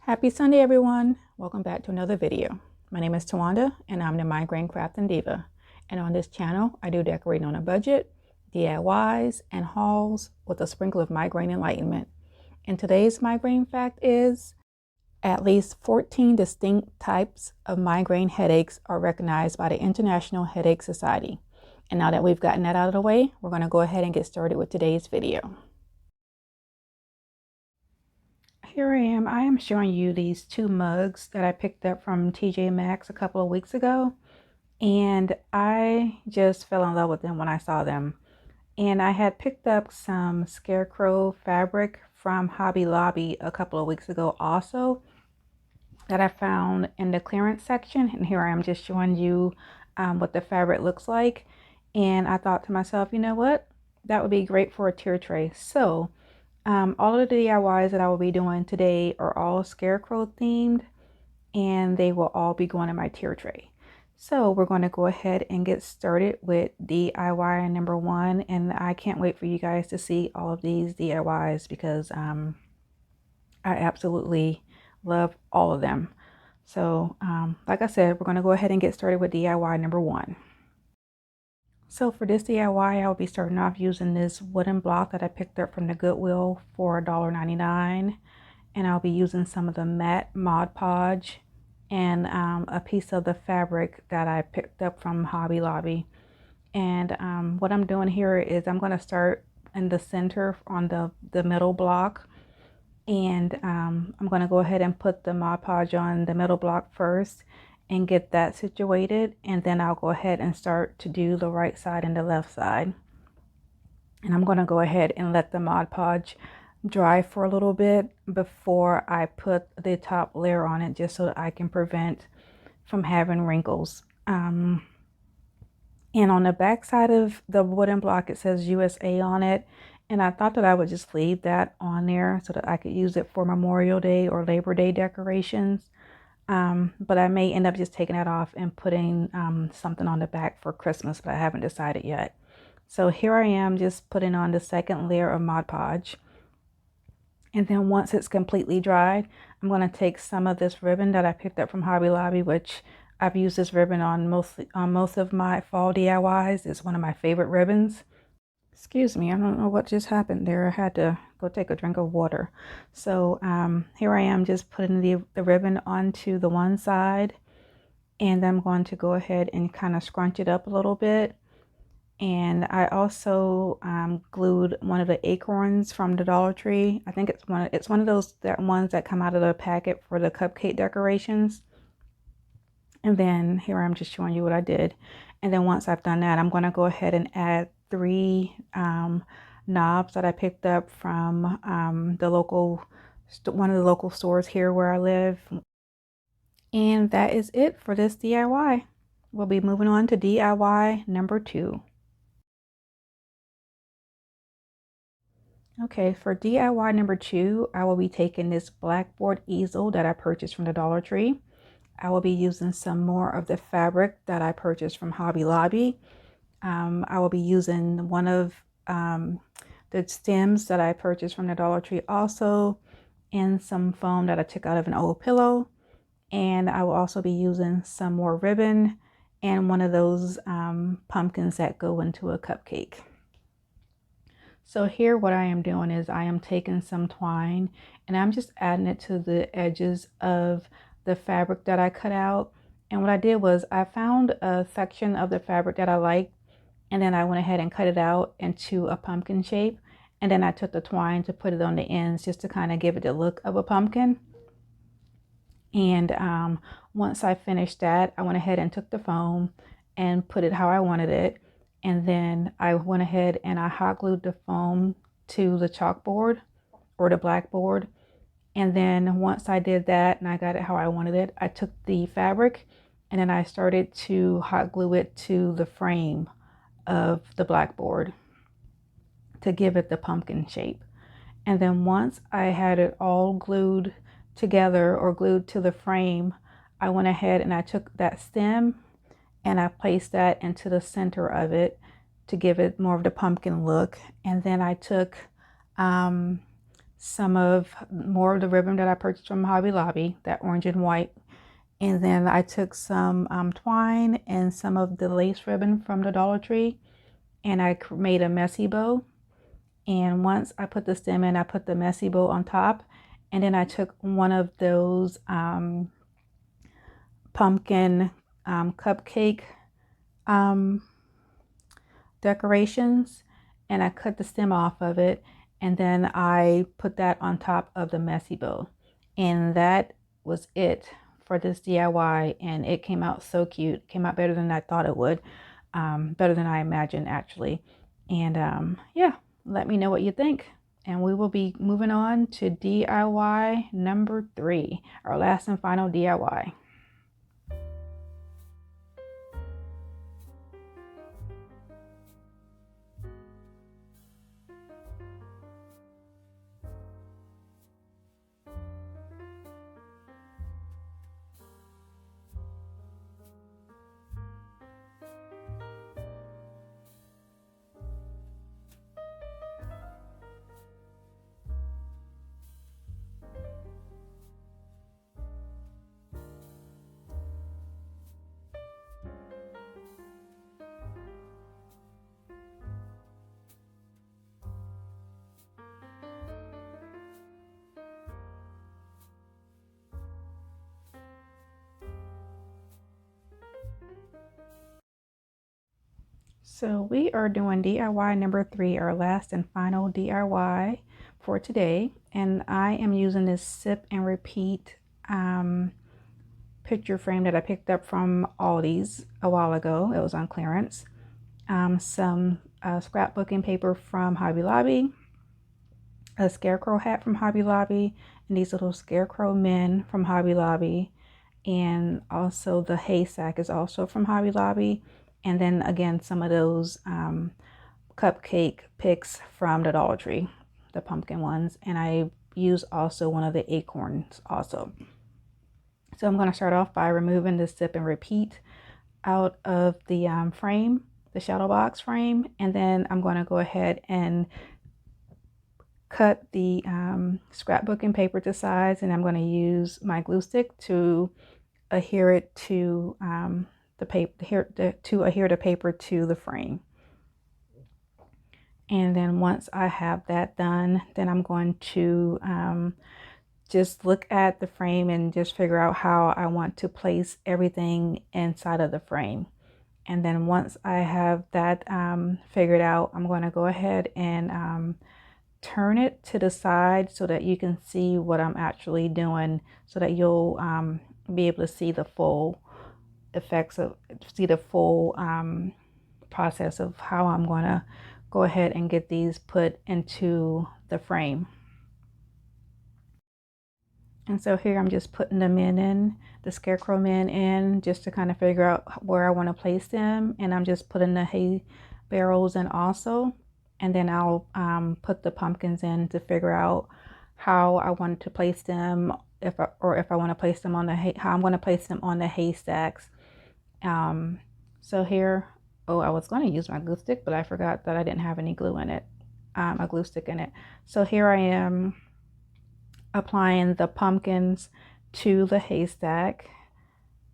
Happy Sunday, everyone. Welcome back to another video. My name is Tawanda, and I'm the Migraine Crafting Diva. And on this channel, I do decorating on a budget, DIYs, and hauls with a sprinkle of migraine enlightenment. And today's migraine fact is, at least 14 distinct types of migraine headaches are recognized by the International Headache Society. And now that we've gotten that out of the way, we're going to go ahead and get started with today's video. Here I am showing you these two mugs that I picked up from TJ Maxx a couple of weeks ago, and I just fell in love with them when I saw them. And I had picked up some scarecrow fabric from Hobby Lobby a couple of weeks ago also that I found in the clearance section, and here I am just showing you what the fabric looks like. And I thought to myself, you know what, that would be great for a tier tray. So all of the DIYs that I will be doing today are all scarecrow themed, and they will all be going in my tier tray. So we're going to go ahead and get started with DIY number 1, and I can't wait for you guys to see all of these DIYs because I absolutely love all of them. So like I said, we're going to go ahead and get started with DIY number 1. So for this DIY, I'll be starting off using this wooden block that I picked up from the Goodwill for $1.99. And I'll be using some of the matte Mod Podge and a piece of the fabric that I picked up from Hobby Lobby. And what I'm doing here is I'm going to start in the center on the middle block. And I'm going to go ahead and put the Mod Podge on the middle block first and get that situated, and then I'll go ahead and start to do the right side and the left side. And I'm going to go ahead and let the Mod Podge dry for a little bit before I put the top layer on it, just so that I can prevent from having wrinkles. And on the back side of the wooden block, it says USA on it, and I thought that I would just leave that on there so that I could use it for Memorial Day or Labor Day decorations. But I may end up just taking that off and putting something on the back for Christmas, but I haven't decided yet. So here I am just putting on the second layer of Mod Podge. And then once it's completely dried, I'm going to take some of this ribbon that I picked up from Hobby Lobby, which I've used this ribbon on most of my fall DIYs. It's one of my favorite ribbons. Excuse me, I don't know what just happened there. I had to go take a drink of water. So here I am just putting the ribbon onto the one side, and I'm going to go ahead and kind of scrunch it up a little bit. And I also glued one of the acorns from the Dollar Tree. I think it's one of those ones that come out of the packet for the cupcake decorations. And then here I'm just showing you what I did. And then once I've done that, I'm going to go ahead and add 3 knobs that I picked up from one of the local stores here where I live. And that is it for this DIY. We'll be moving on to DIY number 2. Okay, for DIY number 2, I will be taking this blackboard easel that I purchased from the Dollar Tree. I will be using some more of the fabric that I purchased from Hobby Lobby. I will be using one of the stems that I purchased from the Dollar Tree also, and some foam that I took out of an old pillow. And I will also be using some more ribbon and one of those pumpkins that go into a cupcake. So here what I am doing is I am taking some twine and I'm just adding it to the edges of the fabric that I cut out. And what I did was I found a section of the fabric that I liked, and then I went ahead and cut it out into a pumpkin shape. And then I took the twine to put it on the ends just to kind of give it the look of a pumpkin. And once I finished that, I went ahead and took the foam and put it how I wanted it. And then I went ahead and I hot glued the foam to the chalkboard or the blackboard. And then once I did that and I got it how I wanted it, I took the fabric and then I started to hot glue it to the frame of the blackboard to give it the pumpkin shape. And then once I had it all glued together or glued to the frame, I went ahead and I took that stem and I placed that into the center of it to give it more of the pumpkin look. And then I took some of more of the ribbon that I purchased from Hobby Lobby, that orange and white. And then I took some twine and some of the lace ribbon from the Dollar Tree, and I made a messy bow. And once I put the stem in, I put the messy bow on top. And then I took one of those pumpkin cupcake decorations, and I cut the stem off of it, and then I put that on top of the messy bow. And that was it for this DIY, and it came out so cute. Came out better than I thought it would, better than I imagined actually. And yeah, let me know what you think. And we will be moving on to DIY number 3, our last and final DIY. So we are doing DIY number 3, our last and final DIY for today. And I am using this sip and repeat picture frame that I picked up from Aldi's a while ago. It was on clearance. Some scrapbooking paper from Hobby Lobby, a scarecrow hat from Hobby Lobby, and these little scarecrow men from Hobby Lobby. And also the haystack is also from Hobby Lobby. And then again, some of those cupcake picks from the Dollar Tree, the pumpkin ones. And I use also one of the acorns also. So I'm going to start off by removing the sip and repeat out of the frame, the shadow box frame. And then I'm going to go ahead and cut the scrapbooking paper to size. And I'm going to use my glue stick to adhere it to the paper, to adhere the paper to the frame. And then once I have that done, then I'm going to just look at the frame and just figure out how I want to place everything inside of the frame. And then once I have that figured out, I'm going to go ahead and turn it to the side so that you can see what I'm actually doing, so that you'll be able to see the full effects of, see the full process of how I'm going to go ahead and get these put into the frame. And so here I'm just putting the men in, the scarecrow men in, just to kind of figure out where I want to place them. And I'm just putting the hay barrels in also. And then I'll put the pumpkins in to figure out how I want to place them, if I want to place them on the hay, how I'm going to place them on the haystacks. So here, oh, I was going to use my glue stick, but I forgot that I didn't have any glue in it, a glue stick in it. So here I am applying the pumpkins to the haystack.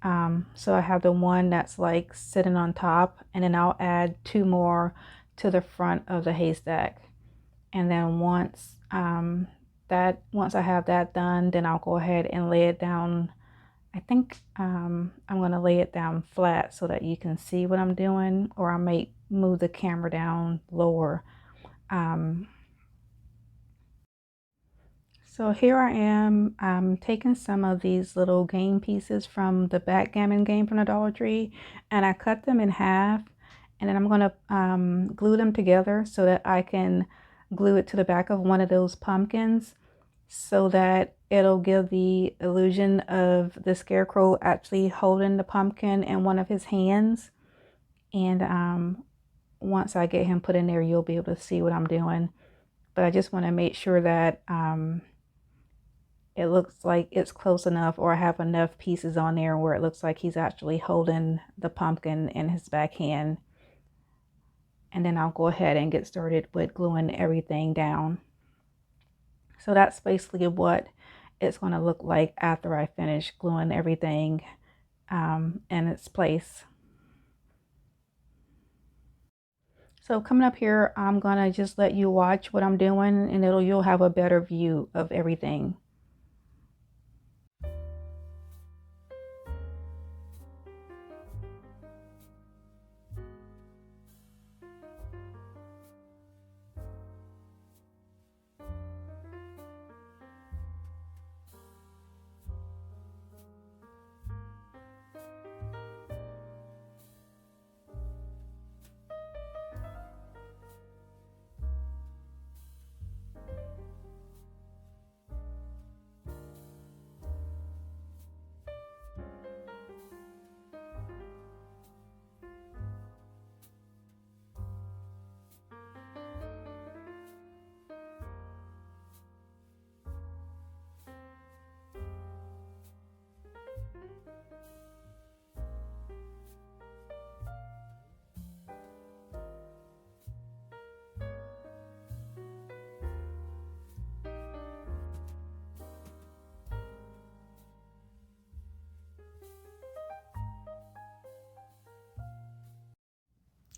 So I have the one that's like sitting on top, and then I'll add 2 more to the front of the haystack. And then once I have that done, then I'll go ahead and lay it down. I think I'm going to lay it down flat so that you can see what I'm doing, or I might move the camera down lower. So here I am taking some of these little game pieces from the backgammon game from the Dollar Tree, and I cut them in half, and then I'm going to glue them together so that I can glue it to the back of one of those pumpkins, so that it'll give the illusion of the scarecrow actually holding the pumpkin in one of his hands. And once I get him put in there, you'll be able to see what I'm doing. But I just want to make sure that it looks like it's close enough, or I have enough pieces on there where it looks like he's actually holding the pumpkin in his backhand. And then I'll go ahead and get started with gluing everything down. So that's basically what it's going to look like after I finish gluing everything in its place. So coming up here, I'm going to just let you watch what I'm doing, and you'll have a better view of everything.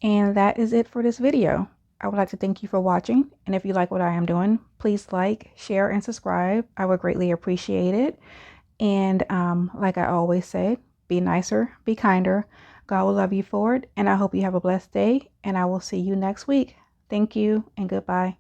And that is it for this video. I would like to thank you for watching. And if you like what I am doing, please like, share, and subscribe. I would greatly appreciate it. And like I always say, be nicer, be kinder. God will love you for it. And I hope you have a blessed day. And I will see you next week. Thank you and goodbye.